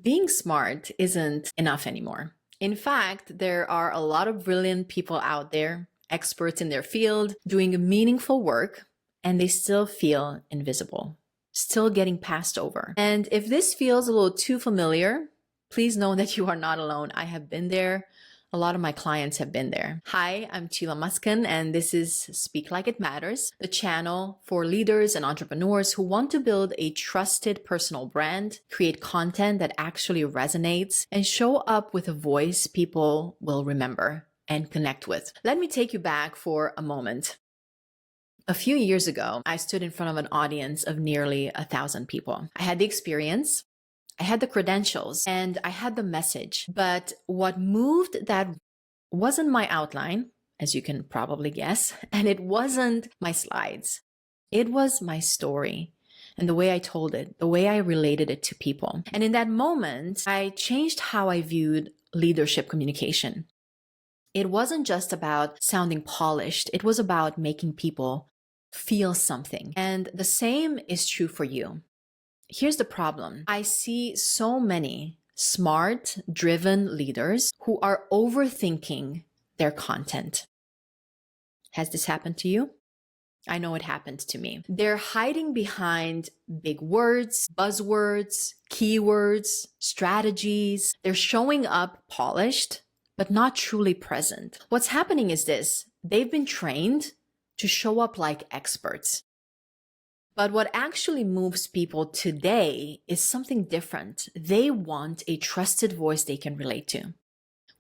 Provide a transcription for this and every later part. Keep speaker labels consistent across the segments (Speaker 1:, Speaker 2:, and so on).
Speaker 1: Being smart isn't enough anymore. In fact, there are a lot of brilliant people out there, experts in their field, doing meaningful work, and they still feel invisible, still getting passed over. And if this feels a little too familiar, please know that you are not alone. I have been there. A lot of my clients have been there. Hi, I'm Chila Muskan, and this is Speak Like It Matters, the channel for leaders and entrepreneurs who want to build a trusted personal brand, create content that actually resonates, and show up with a voice people will remember and connect with. Let me take you back for a moment. A few years ago, I stood in front of an audience of nearly 1,000 people. I had the experience, I had the credentials, and I had the message. But what moved that wasn't my outline, as you can probably guess, and it wasn't my slides. It was my story and the way I told it, the way I related it to people. And in that moment, I changed how I viewed leadership communication. It wasn't just about sounding polished. It was about making people feel something. And the same is true for you. Here's the problem. I see so many smart, driven leaders who are overthinking their content. Has this happened to you? I know it happened to me. They're hiding behind big words, buzzwords, keywords, strategies. They're showing up polished, but not truly present. What's happening is this. They've been trained to show up like experts. But what actually moves people today is something different. They want a trusted voice they can relate to.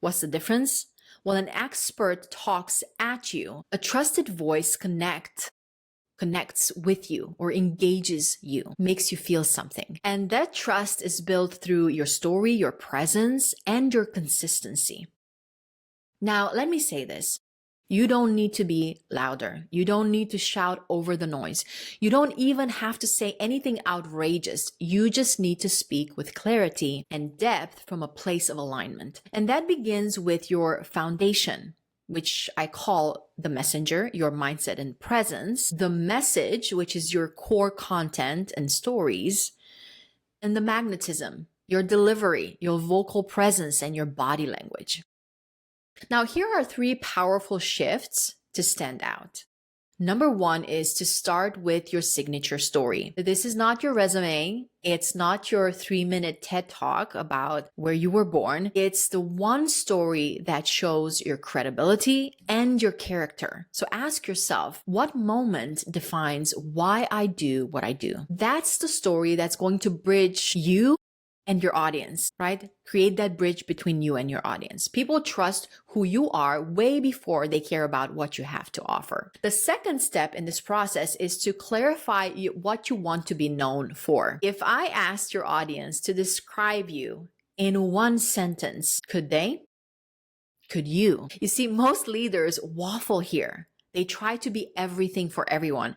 Speaker 1: What's the difference? Well, an expert talks at you. A trusted voice connects with you or engages you, makes you feel something. And that trust is built through your story, your presence, and your consistency. Now, let me say this. You don't need to be louder. You don't need to shout over the noise. You don't even have to say anything outrageous. You just need to speak with clarity and depth from a place of alignment. And that begins with your foundation, which I call the messenger, your mindset and presence, the message, which is your core content and stories, and the magnetism, your delivery, your vocal presence, and your body language. Now, here are 3 powerful shifts to stand out. Number 1 is to start with your signature story. This is not your resume. It's not your 3-minute TED Talk about where you were born. It's the one story that shows your credibility and your character. So ask yourself, what moment defines why I do what I do? That's the story that's going to bridge you and your audience, right? Create that bridge between you and your audience. People trust who you are way before they care about what you have to offer. The second step in this process is to clarify what you want to be known for. If I asked your audience to describe you in 1 sentence, could they? Could you? You see, most leaders waffle here. They try to be everything for everyone.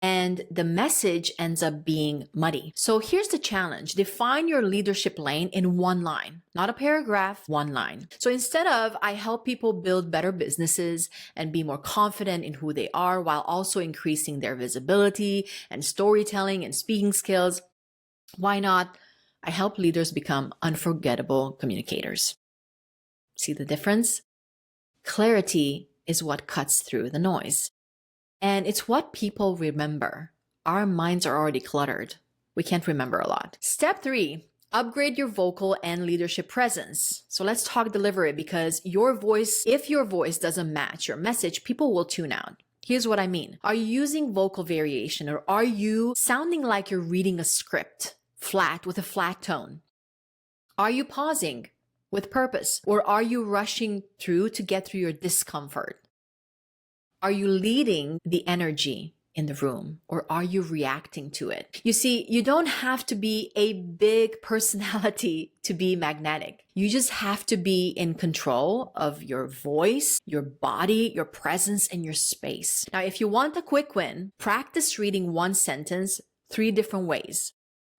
Speaker 1: And the message ends up being muddy. So here's the challenge. Define your leadership lane in 1 line, not a paragraph, 1 line. So instead of, I help people build better businesses and be more confident in who they are while also increasing their visibility and storytelling and speaking skills, why not, I help leaders become unforgettable communicators. See the difference? Clarity is what cuts through the noise. And it's what people remember. Our minds are already cluttered. We can't remember a lot. Step 3, upgrade your vocal and leadership presence. So let's talk delivery, because if your voice doesn't match your message, people will tune out. Here's what I mean. Are you using vocal variation, or are you sounding like you're reading a script, flat, with a flat tone? Are you pausing with purpose, or are you rushing through to get through your discomfort? Are you leading the energy in the room, or are you reacting to it? You see, you don't have to be a big personality to be magnetic. You just have to be in control of your voice, your body, your presence, and your space. Now, if you want a quick win, practice reading 1 sentence 3 different ways,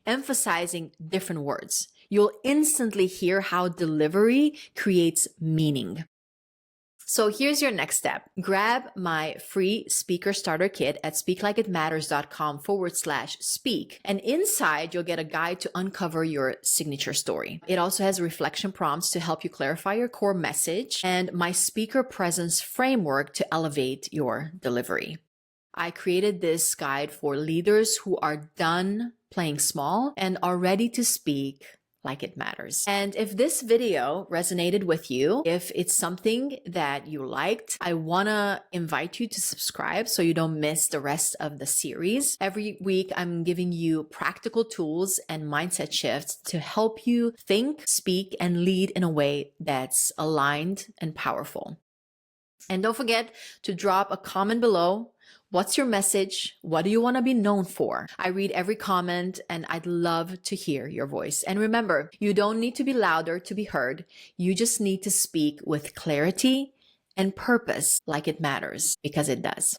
Speaker 1: emphasizing different words. You'll instantly hear how delivery creates meaning. So here's your next step. Grab my free speaker starter kit at speaklikeitmatters.com/speak. And inside, you'll get a guide to uncover your signature story. It also has reflection prompts to help you clarify your core message and my speaker presence framework to elevate your delivery. I created this guide for leaders who are done playing small and are ready to speak like it matters. And if this video resonated with you, if it's something that you liked, I wanna invite you to subscribe so you don't miss the rest of the series. Every week, I'm giving you practical tools and mindset shifts to help you think, speak, and lead in a way that's aligned and powerful. And don't forget to drop a comment below. What's your message? What do you want to be known for? I read every comment and I'd love to hear your voice. And remember, you don't need to be louder to be heard. You just need to speak with clarity and purpose like it matters, because it does.